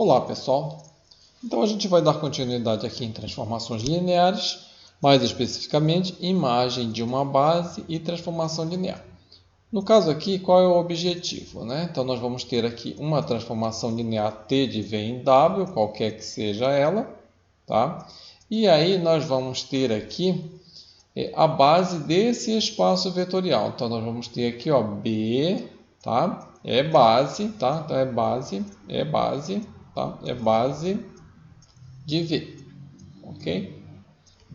Olá pessoal, então a gente vai dar continuidade aqui em transformações lineares, mais especificamente imagem de uma base e transformação linear. No caso aqui, qual é o objetivo, né? Então nós vamos ter aqui uma transformação linear T de V em W, qualquer que seja ela, tá? E aí nós vamos ter aqui a base desse espaço vetorial. Então nós vamos ter aqui, ó, B, tá? É base, tá? Então é base, tá? É base de V, ok?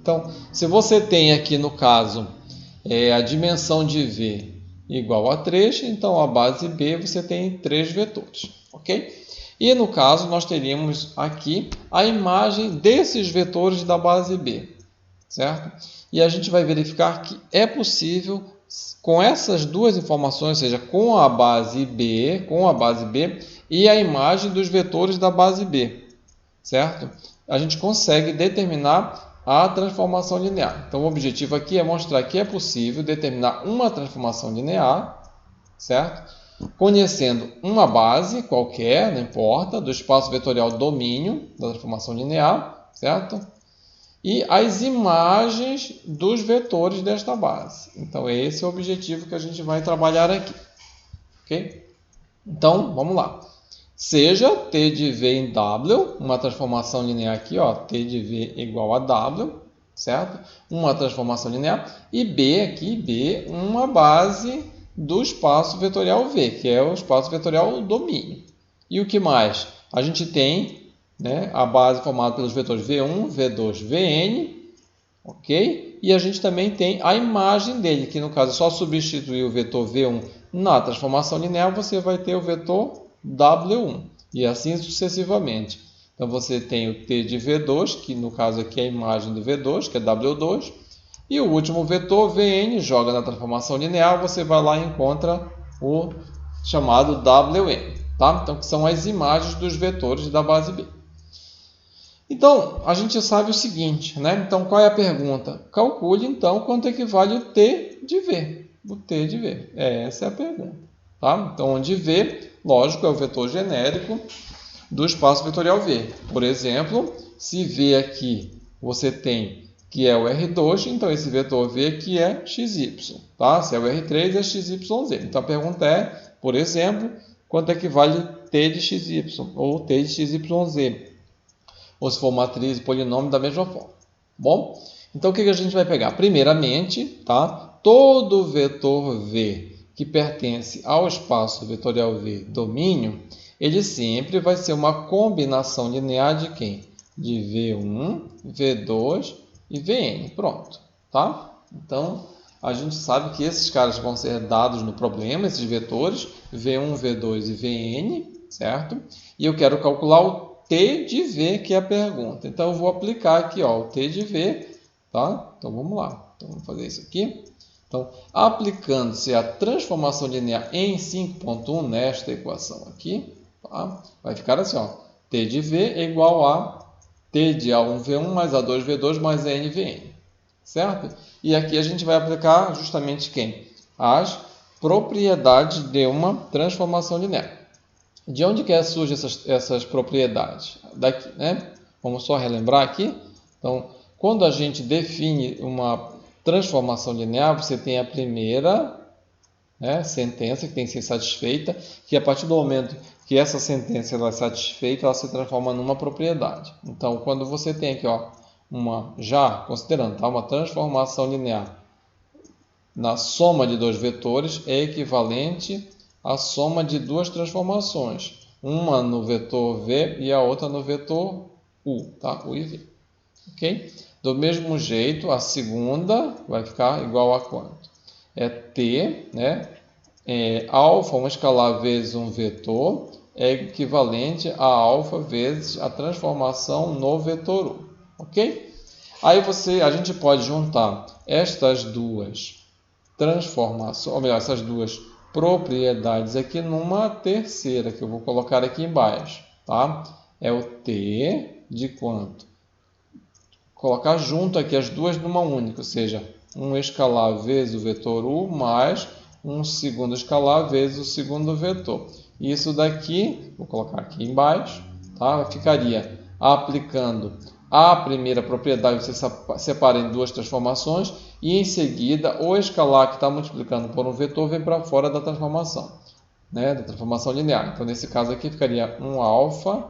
Então, se você tem aqui no caso a dimensão de V igual a 3, então a base B você tem 3 vetores, ok? E no caso nós teríamos aqui a imagem desses vetores da base B, certo? E a gente vai verificar que é possível, com essas duas informações, ou seja, com a base B e a imagem dos vetores da base B, certo? A gente consegue determinar a transformação linear. Então, o objetivo aqui é mostrar que é possível determinar uma transformação linear, certo? Conhecendo uma base qualquer, não importa, do espaço vetorial domínio da transformação linear, certo? E as imagens dos vetores desta base. Então, esse é o objetivo que a gente vai trabalhar aqui. Ok? Então, vamos lá. Seja T de V em W, uma transformação linear aqui, ó, T de V igual a W, certo? Uma transformação linear. E B aqui, B, uma base do espaço vetorial V, que é o espaço vetorial domínio. E o que mais? A gente tem, né, a base formada pelos vetores V1, V2, Vn, ok? E a gente também tem a imagem dele, que no caso é só substituir o vetor V1 na transformação linear, você vai ter o vetor W1, e assim sucessivamente. Então você tem o T de V2, que no caso aqui é a imagem do V2, que é W2, e o último vetor Vn, joga na transformação linear, você vai lá e encontra o chamado Wn, tá? Então que são as imagens dos vetores da base B. Então, a gente sabe o seguinte, né? Então, qual é a pergunta? Calcule, então, quanto equivale o T de V. O T de V. Essa é a pergunta. Tá? Então, onde V, lógico, é o vetor genérico do espaço vetorial V. Por exemplo, se V aqui você tem que é o R2, então esse vetor V aqui é XY. Tá? Se é o R3, é XYZ. Então, a pergunta é, por exemplo, quanto equivale T de XY ou T de XYZ. Ou se for matriz e polinômio, da mesma forma. Bom, então o que a gente vai pegar? Primeiramente, tá? Todo vetor V que pertence ao espaço vetorial V domínio, ele sempre vai ser uma combinação linear de quem? De V1, V2 e Vn. Pronto, tá? Então, a gente sabe que esses caras vão ser dados no problema, esses vetores, V1, V2 e Vn, certo? E eu quero calcular o T de V, que é a pergunta. Então, eu vou aplicar aqui, ó, o T de V, tá? Então, vamos lá. Então, vamos fazer isso aqui. Então, aplicando-se a transformação linear em 5.1 nesta equação aqui, tá? Vai ficar assim, ó, T de V é igual a T de A1V1 mais A2V2 mais NVN, certo? E aqui a gente vai aplicar justamente quem? As propriedades de uma transformação linear. De onde que surgem essas propriedades? Daqui, né? Vamos só relembrar aqui. Então, quando a gente define uma transformação linear, você tem a primeira, né, sentença que tem que ser satisfeita, que a partir do momento que essa sentença ela é satisfeita, ela se transforma numa propriedade. Então, quando você tem aqui, ó, já considerando, tá, uma transformação linear na soma de dois vetores é equivalente a soma de duas transformações, uma no vetor V e a outra no vetor U, tá? U e V, ok? Do mesmo jeito, a segunda vai ficar igual a quanto? É T, né? Alfa, um escalar vezes um vetor, é equivalente a alfa vezes a transformação no vetor U, ok? Aí a gente pode juntar estas duas transformações, ou melhor, essas duas propriedades aqui numa terceira, que eu vou colocar aqui embaixo, tá? É o T de quanto? Colocar junto aqui as duas numa única, ou seja, um escalar vezes o vetor U mais um segundo escalar vezes o segundo vetor. Isso daqui, vou colocar aqui embaixo, tá? Ficaria aplicando a primeira propriedade, você separa em duas transformações e em seguida o escalar que está multiplicando por um vetor vem para fora da transformação, né? Da transformação linear. Então, nesse caso aqui, ficaria um alfa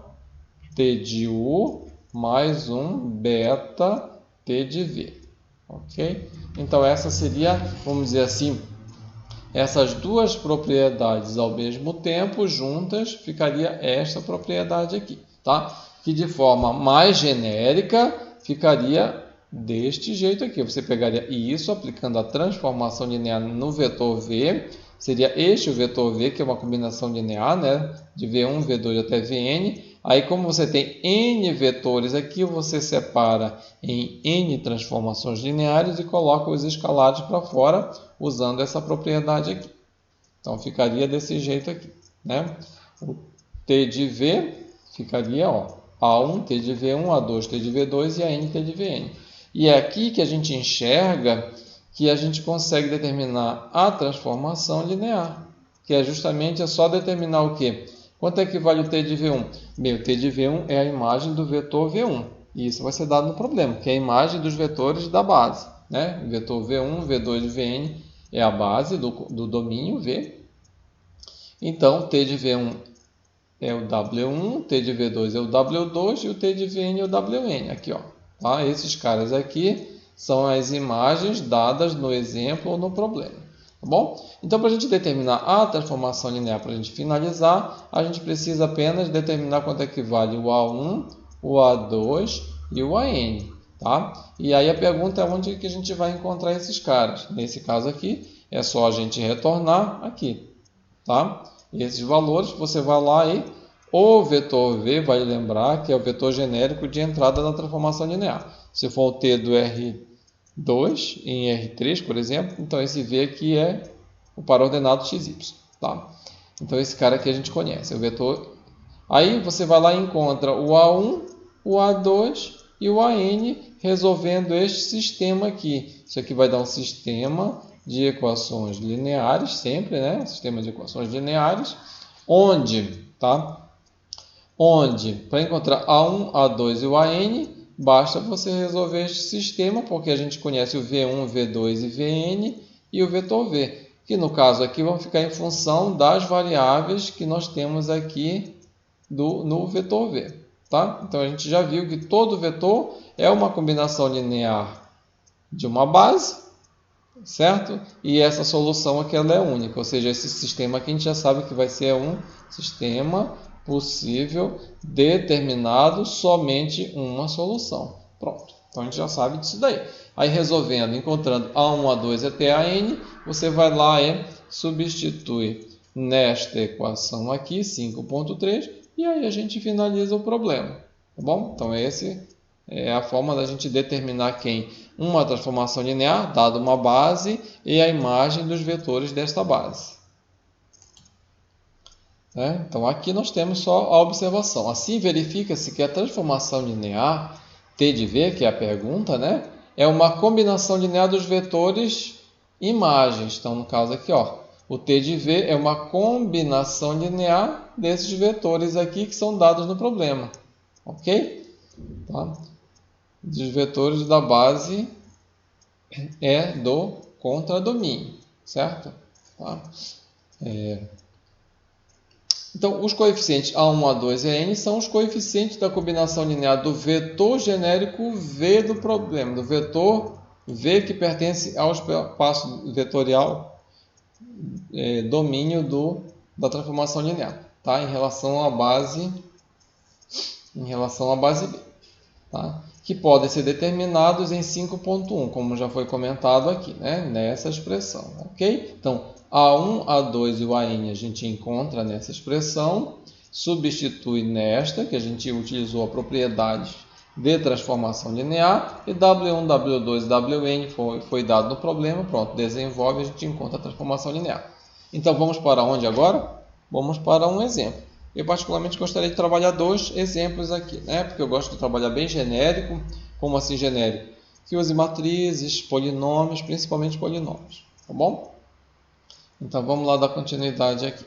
t de u mais um beta t de v. Ok? Então, essa seria, vamos dizer assim, essas duas propriedades ao mesmo tempo, juntas, ficaria esta propriedade aqui, tá? Que de forma mais genérica, ficaria deste jeito aqui. Você pegaria isso aplicando a transformação linear no vetor v, seria este o vetor v, que é uma combinação linear, né? De v1, v2 até vn. Aí, como você tem n vetores aqui, você separa em n transformações lineares e coloca os escalares para fora, usando essa propriedade aqui. Então, ficaria desse jeito aqui, né? O t de v ficaria, ó, A1, t de v1, A2, t de v2 e a n, t de vn. E é aqui que a gente enxerga que a gente consegue determinar a transformação linear, que é justamente só determinar o quê? Quanto é que vale o t de v1? Bem, o t de v1 é a imagem do vetor v1. E isso vai ser dado no problema, que é a imagem dos vetores da base, né? O vetor v1, v2 e vn é a base do domínio V. Então, t de v1 é o W1, t de v2 é o W2 e o t de vn é o Wn. Aqui, ó. Tá? Esses caras aqui são as imagens dadas no exemplo ou no problema. Tá bom? Então, para a gente determinar a transformação linear, para a gente finalizar, a gente precisa apenas determinar quanto é que vale o A1, o A2 e o AN. Tá? E aí a pergunta é onde que a gente vai encontrar esses caras. Nesse caso aqui, é só a gente retornar aqui. Tá? E esses valores, você vai lá e o vetor V, vai lembrar que é o vetor genérico de entrada da transformação linear. Se for o T do R2 em R3, por exemplo, então esse V aqui é o para-ordenado XY. Tá? Então esse cara aqui a gente conhece, é o vetor. Aí você vai lá e encontra o A1, o A2 e o AN resolvendo este sistema aqui. Isso aqui vai dar um sistema de equações lineares, sempre, né? Um sistema de equações lineares, onde, tá? Onde, para encontrar A1, A2 e o AN, basta você resolver este sistema, porque a gente conhece o V1, V2 e Vn e o vetor V, que no caso aqui vão ficar em função das variáveis que nós temos aqui no vetor V. Tá? Então, a gente já viu que todo vetor é uma combinação linear de uma base, certo? E essa solução aqui ela é única, ou seja, esse sistema aqui a gente já sabe que vai ser um sistema possível determinado somente uma solução. Pronto, então a gente já sabe disso daí. Aí resolvendo, encontrando A1, A2 até AN, você vai lá e substitui nesta equação aqui, 5.3, e aí a gente finaliza o problema, tá bom? Então essa é a forma da gente determinar uma transformação linear, dado uma base e a imagem dos vetores desta base. Então aqui nós temos só a observação. Assim verifica-se que a transformação linear T de V, que é a pergunta, né, é uma combinação linear dos vetores imagens. Então no caso aqui, ó, o T de V é uma combinação linear desses vetores aqui que são dados no problema. Ok? Tá? Dos vetores da base é do contradomínio, certo? Tá? Então, os coeficientes A1, A2 e AN são os coeficientes da combinação linear do vetor genérico V do problema, do vetor V que pertence ao espaço vetorial domínio da transformação linear, tá? Em relação à base B, tá? Que podem ser determinados em 5.1, como já foi comentado aqui, né? Nessa expressão, ok? Então, A1, A2 e o AN a gente encontra nessa expressão, substitui nesta, que a gente utilizou a propriedade de transformação linear, e W1, W2 e Wn foi dado no problema, pronto, desenvolve, a gente encontra a transformação linear. Então, vamos para onde agora? Vamos para um exemplo. Eu particularmente gostaria de trabalhar dois exemplos aqui, né? Porque eu gosto de trabalhar bem genérico. Como assim genérico? Que use matrizes, polinômios, principalmente polinômios, tá bom? Então vamos lá dar continuidade aqui.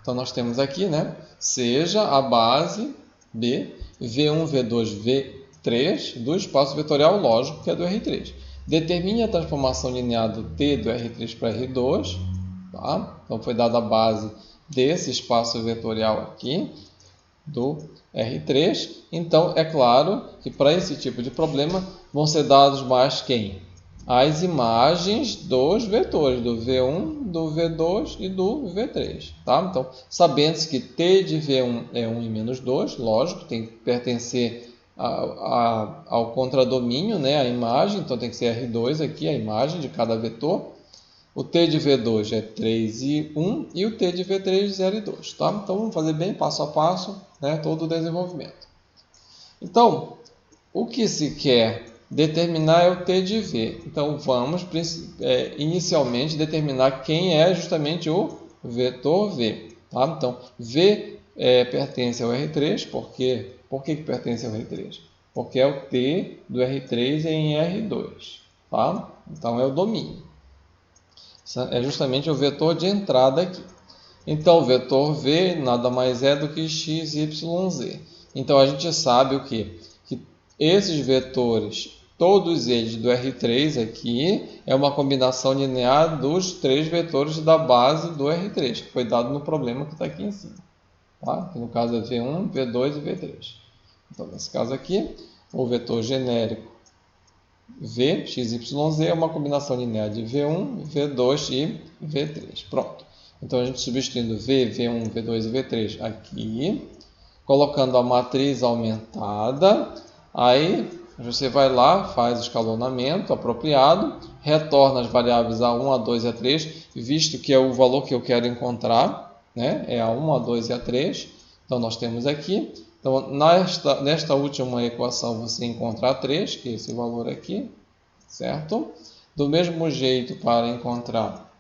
Então nós temos aqui, né? Seja a base B, V1, V2, V3 do espaço vetorial lógico, que é do R3. Determine a transformação linear do T do R3 para R2. Tá? Então, foi dada a base desse espaço vetorial aqui, do R3. Então, é claro que para esse tipo de problema vão ser dados mais quem? As imagens dos vetores, do V1, do V2 e do V3. Tá? Então, sabendo-se que T de V1 é 1 e menos 2, lógico, tem que pertencer ao contradomínio, né, a imagem, então tem que ser R2 aqui, a imagem de cada vetor. O T de V2 é 3 e 1 e o T de V3 0 e 2. Tá? Então vamos fazer bem passo a passo, né, todo o desenvolvimento. Então, o que se quer determinar é o T de V. Então vamos inicialmente determinar quem é justamente o vetor V. Tá? Então V pertence ao R3, por que pertence ao R3? Porque é o T do R3 em R2. Tá? Então é o domínio. É justamente o vetor de entrada aqui. Então, o vetor V nada mais é do que x, y, z. Então, a gente sabe o quê? Que esses vetores, todos eles do R3 aqui, é uma combinação linear dos três vetores da base do R3, que foi dado no problema que está aqui em cima. Tá? Que no caso é V1, V2 e V3. Então, nesse caso aqui, o vetor genérico V, x, y, z é uma combinação linear de V1, V2 e V3. Pronto. Então, a gente substituindo V, V1, V2 e V3 aqui, colocando a matriz aumentada, aí você vai lá, faz o escalonamento apropriado, retorna as variáveis A1, A2 e A3, visto que é o valor que eu quero encontrar, né? É A1, A2 e A3. Então, nós temos aqui. Então, nesta última equação, você encontra A3, que é esse valor aqui, certo? Do mesmo jeito, para encontrar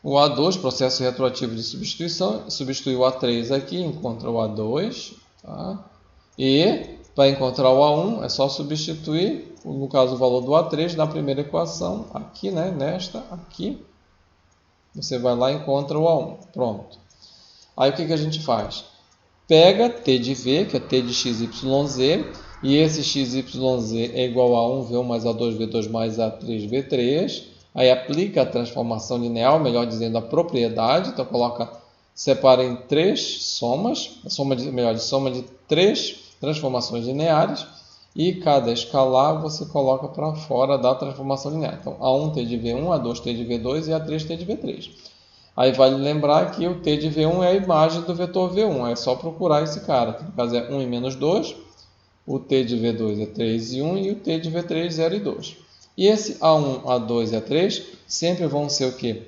o A2, processo retroativo de substituição, substitui o A3 aqui, encontra o A2. Tá? E, para encontrar o A1, é só substituir, no caso, o valor do A3 na primeira equação, aqui, né? Nesta, aqui. Você vai lá e encontra o A1. Pronto. Aí, o que a gente faz? Pega T de V, que é T de x, y, z, e esse x, y, z é igual a 1 V1 mais A2, V2 mais A3, V3. Aí aplica a transformação linear, melhor dizendo, a propriedade. Então, separa em três somas, soma de três transformações lineares, e cada escalar você coloca para fora da transformação linear. Então, A1 T de V1, A2 T de V2 e A3 T de V3. Aí vale lembrar que o T de V1 é a imagem do vetor V1, é só procurar esse cara, que no caso é 1 e menos 2, o T de V2 é 3 e 1 e o T de V3 0 e 2. E esse A1, A2 e A3 sempre vão ser o quê?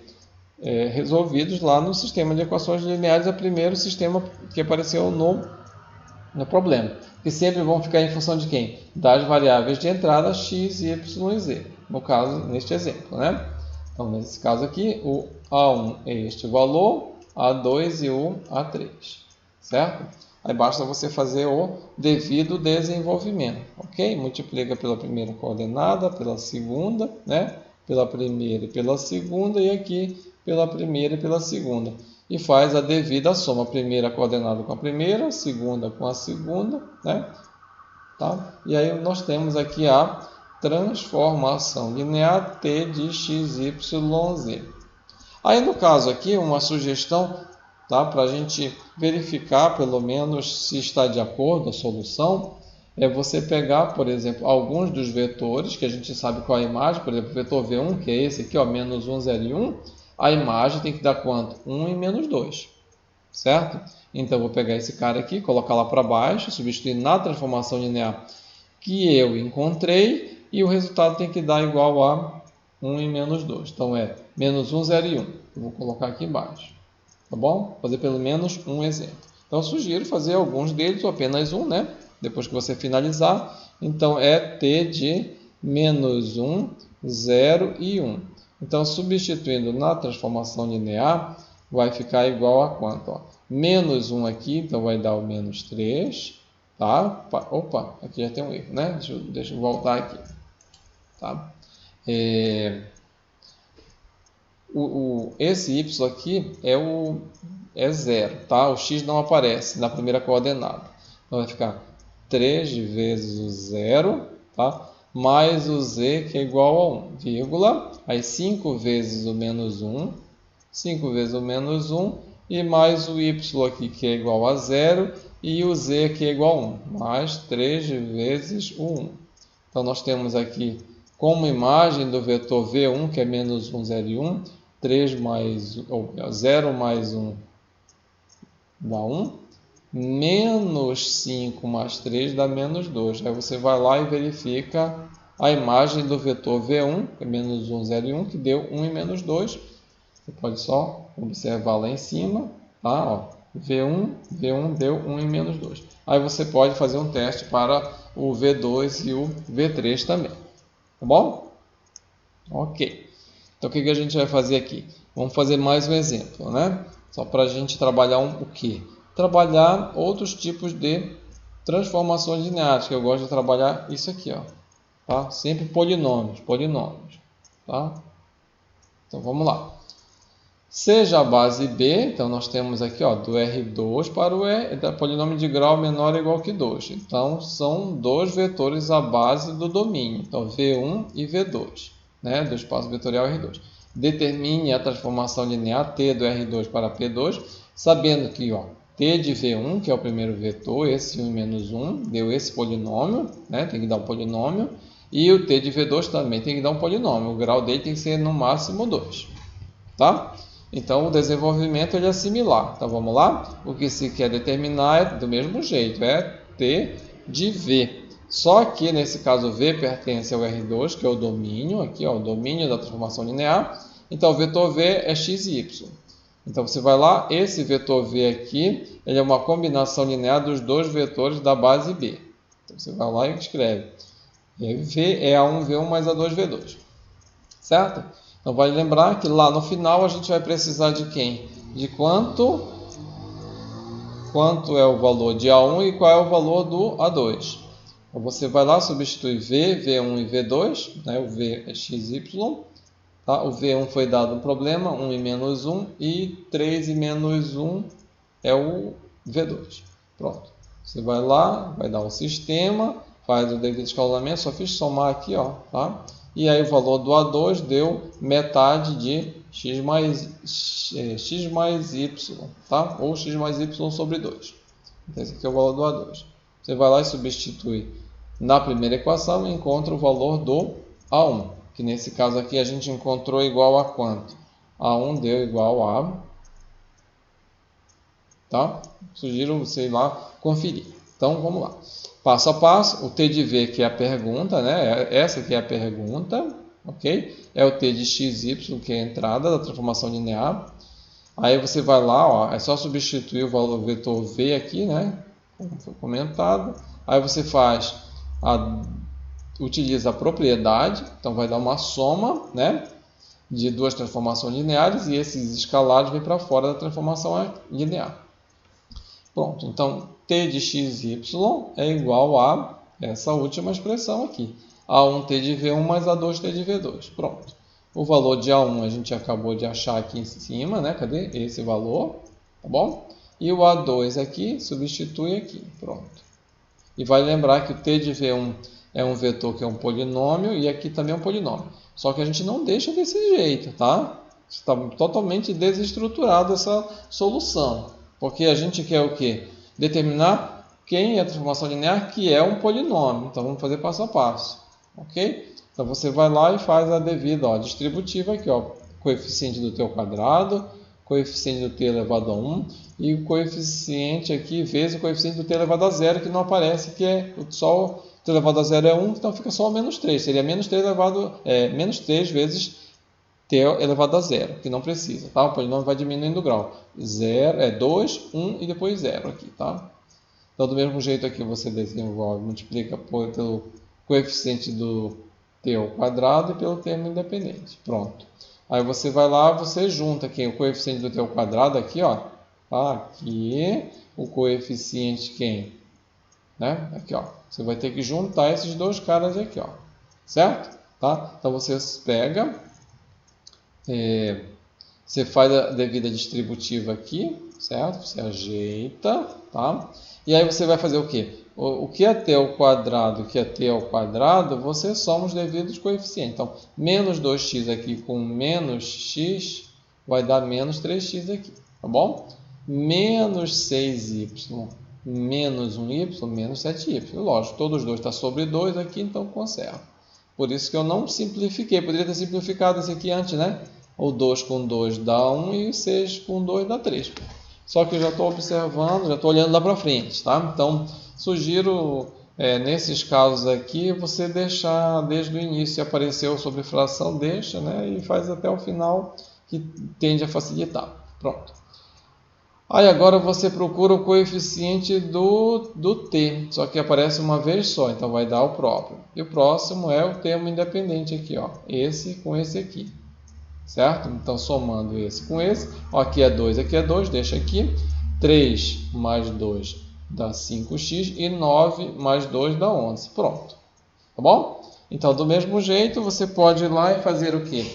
Resolvidos lá no sistema de equações lineares, é o primeiro sistema que apareceu no problema, que sempre vão ficar em função de quem? Das variáveis de entrada x, y e z, no caso, neste exemplo, né? Então, nesse caso aqui, o A1 é este valor, A2 e o A3, certo? Aí basta você fazer o devido desenvolvimento, ok? Multiplica pela primeira coordenada, pela segunda, né? Pela primeira e pela segunda, e aqui pela primeira e pela segunda. E faz a devida soma, primeira coordenada com a primeira, segunda com a segunda, né? Tá? E aí nós temos aqui a transformação linear T de x, y, z. Aí no caso aqui, uma sugestão, tá, para a gente verificar pelo menos se está de acordo a solução, é você pegar, por exemplo, alguns dos vetores, que a gente sabe qual é a imagem, por exemplo, o vetor V1, que é esse aqui, ó, menos 1, 0 e 1, a imagem tem que dar quanto? 1 e menos 2, certo? Então, eu vou pegar esse cara aqui, colocar lá para baixo, substituir na transformação linear que eu encontrei, e o resultado tem que dar igual a 1 e menos 2. Então, é menos 1, 0 e 1. Eu vou colocar aqui embaixo. Tá bom? Fazer pelo menos um exemplo. Então, eu sugiro fazer alguns deles, ou apenas um, né? Depois que você finalizar. Então, é T de menos 1, 0 e 1. Então, substituindo na transformação linear, vai ficar igual a quanto? Ó? Menos 1 aqui, então vai dar o menos 3. Tá? Opa, aqui já tem um erro, né? Deixa eu voltar aqui. Tá? Esse y aqui é 0, tá? O x não aparece na primeira coordenada. Então vai ficar 3 vezes o 0, tá? Mais o z, que é igual a 1, vírgula, aí 5 vezes o menos 1, 5 vezes o menos 1, e mais o y aqui, que é igual a 0, e o z, que é igual a 1, mais 3 vezes o 1. Então, nós temos aqui, como imagem do vetor v1, que é menos 1, 0 e 1, 3 mais, ou 0 mais 1 dá 1, menos 5 mais 3 dá menos 2. Aí você vai lá e verifica a imagem do vetor v1, que é menos 1, 0 e 1, que deu 1 e menos 2. Você pode só observar lá em cima, tá? Ó, V1 deu 1 e menos 2. Aí você pode fazer um teste para o V2 e o V3 também. Tá bom? Ok. Então, o que a gente vai fazer aqui? Vamos fazer mais um exemplo, né? Só para a gente trabalhar o quê? Trabalhar outros tipos de transformações lineares, que eu gosto de trabalhar isso aqui, ó. Tá? Sempre polinômios, tá? Então, vamos lá. Seja a base B, então nós temos aqui, ó, do R2 para o R, da polinômio de grau menor ou igual que 2. Então, são dois vetores à base do domínio, então V1 e V2, né, do espaço vetorial R2. Determine a transformação linear T do R2 para P2, sabendo que, ó, T de V1, que é o primeiro vetor, esse 1 menos 1, deu esse polinômio, né, tem que dar um polinômio, e o T de V2 também tem que dar um polinômio, o grau dele tem que ser no máximo 2, tá? Então, o desenvolvimento ele é similar. Então, vamos lá? O que se quer determinar é do mesmo jeito, é T de V. Só que, nesse caso, V pertence ao R2, que é o domínio, aqui, ó, o domínio da transformação linear. Então, o vetor V é x e y. Então, você vai lá, esse vetor V aqui, ele é uma combinação linear dos dois vetores da base B. Então, você vai lá e escreve. V é A1, V1 mais A2, V2. Certo? Então, vale lembrar que lá no final a gente vai precisar de quem? De quanto é o valor de A1 e qual é o valor do A2. Então, você vai lá, substitui V, V1 e V2, né? O V é XY, tá? O V1 foi dado um problema, 1 e menos 1, e 3 e menos 1 é o V2. Pronto. Você vai lá, vai dar um sistema, faz o devido escalonamento, só fiz somar aqui, ó, tá? E aí o valor do A2 deu metade de x mais y, tá? Ou x mais y sobre 2. Então, esse aqui é o valor do A2. Você vai lá e substitui na primeira equação e encontra o valor do A1, que nesse caso aqui a gente encontrou igual a quanto? A1 deu igual a... Tá? Sugiro você ir lá conferir. Então, vamos lá. Passo a passo, o T de V, que é a pergunta, né? Essa aqui é a pergunta, ok? É o T de XY, que é a entrada da transformação linear. Aí você vai lá, ó, é só substituir o valor vetor V aqui, né? Como foi comentado. Aí você utiliza a propriedade, então vai dar uma soma, né? De duas transformações lineares e esses escalares vêm para fora da transformação linear. Pronto, então T de xy é igual a essa última expressão aqui. A1T de V1 mais A2T de V2. Pronto. O valor de A1 a gente acabou de achar aqui em cima, né? Cadê? Esse valor, tá bom? E o A2 aqui, substitui aqui. Pronto. E vale lembrar que o T de V1 é um vetor que é um polinômio e aqui também é um polinômio. Só que a gente não deixa desse jeito, tá? Está totalmente desestruturada essa solução. Porque a gente quer o quê? Determinar quem é a transformação linear, que é um polinômio. Então, vamos fazer passo a passo. Ok? Então, você vai lá e faz a devida, ó, distributiva aqui, ó, coeficiente do t ao quadrado, coeficiente do t elevado a 1 e o coeficiente aqui vezes o coeficiente do t elevado a 0, que não aparece, que é só o t elevado a 0 é 1, então fica só menos 3. Seria menos 3 vezes t elevado a 0, que não precisa, tá? O polinômio vai diminuindo o grau. 0 é 2, 1 e depois 0 aqui, tá? Então, do mesmo jeito aqui você desenvolve, multiplica pelo coeficiente do t ao quadrado e pelo termo independente. Pronto. Aí você vai lá, você junta aqui o coeficiente do t ao quadrado aqui, ó. Tá? Aqui, o coeficiente quem? Né? Aqui, ó. Você vai ter que juntar esses dois caras aqui, ó. Certo? Tá? Então, você pega... Você faz a devida distributiva aqui, certo? Você ajeita, tá? E aí você vai fazer o quê? O que é t ao quadrado, o que é t ao quadrado, você soma os devidos coeficientes. Então, menos 2x aqui com menos x vai dar menos 3x aqui, tá bom? Menos 6y menos 1y menos 7y. Lógico, todos os dois estão sobre 2 aqui, então conserva. Por isso que eu não simplifiquei. Poderia ter simplificado esse aqui antes, né? O 2 com 2 dá 1 e o 6 com 2 dá 3. Só que eu já estou observando, já estou olhando lá para frente, tá? Então, sugiro, nesses casos aqui, você deixar desde o início, se apareceu sobre fração, deixa, né? E faz até o final, que tende a facilitar. Pronto. Aí agora você procura o coeficiente do t, só que aparece uma vez só, então vai dar o próprio. E o próximo é o termo independente aqui, ó, esse com esse aqui. Certo? Então, somando esse com esse, ó, aqui é 2, deixa aqui. 3 mais 2 dá 5x e 9 mais 2 dá 11. Pronto. Tá bom? Então, do mesmo jeito, você pode ir lá e fazer o quê?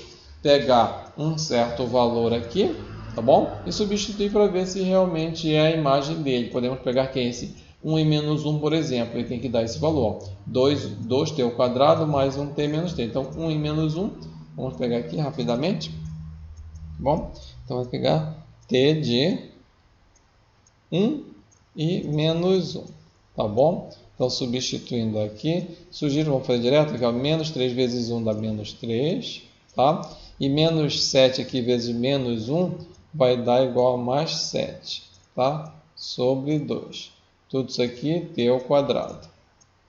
Pegar um certo valor aqui, tá bom? E substituir para ver se realmente é a imagem dele. Podemos pegar quem é esse 1 e menos 1, por exemplo. Ele tem que dar esse valor. 2t ao quadrado mais 1t menos t. Então, 1 e menos 1. Vamos pegar aqui rapidamente. Bom, então vai pegar t de 1 e menos 1. Tá bom? Então, substituindo aqui, sugiro, vamos fazer direto, aqui, ó, menos 3 vezes 1 dá menos 3. Tá? E menos 7 aqui vezes menos 1 vai dar igual a mais 7. Tá? Sobre 2. Tudo isso aqui, t ao quadrado.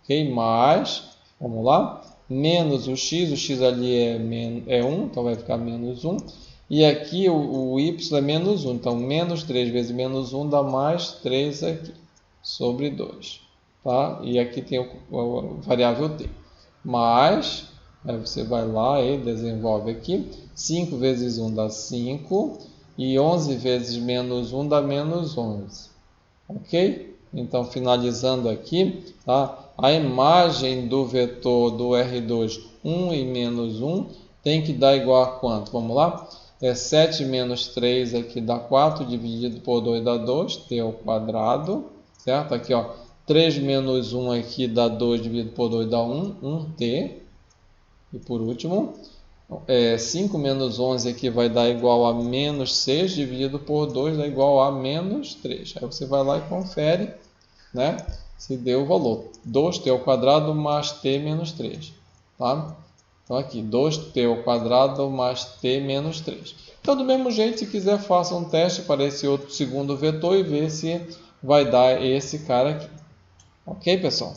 Ok? Mais, vamos lá. Menos o x ali é 1, então vai ficar menos 1. E aqui o y é menos 1, então menos 3 vezes menos 1 dá mais 3 aqui, sobre 2. Tá? E aqui tem a variável t. Mais, aí você vai lá e desenvolve aqui, 5 vezes 1 dá 5, e 11 vezes menos 1 dá menos 11. Ok? Então, finalizando aqui, tá? A imagem do vetor do R2, 1 e menos 1, tem que dar igual a quanto? Vamos lá? 7 menos 3 aqui dá 4, dividido por 2 dá 2, t ao quadrado, certo? Aqui, ó, 3 menos 1 aqui dá 2, dividido por 2 dá 1, 1t. E por último, 5 menos 11 aqui vai dar igual a menos 6, dividido por 2 dá igual a menos 3. Aí você vai lá e confere, né? Se deu o valor. 2t ao quadrado mais t menos 3. Tá? Então aqui, 2t ao quadrado mais t menos 3. Então, do mesmo jeito, se quiser, faça um teste para esse outro segundo vetor e ver se vai dar esse cara aqui. Ok, pessoal?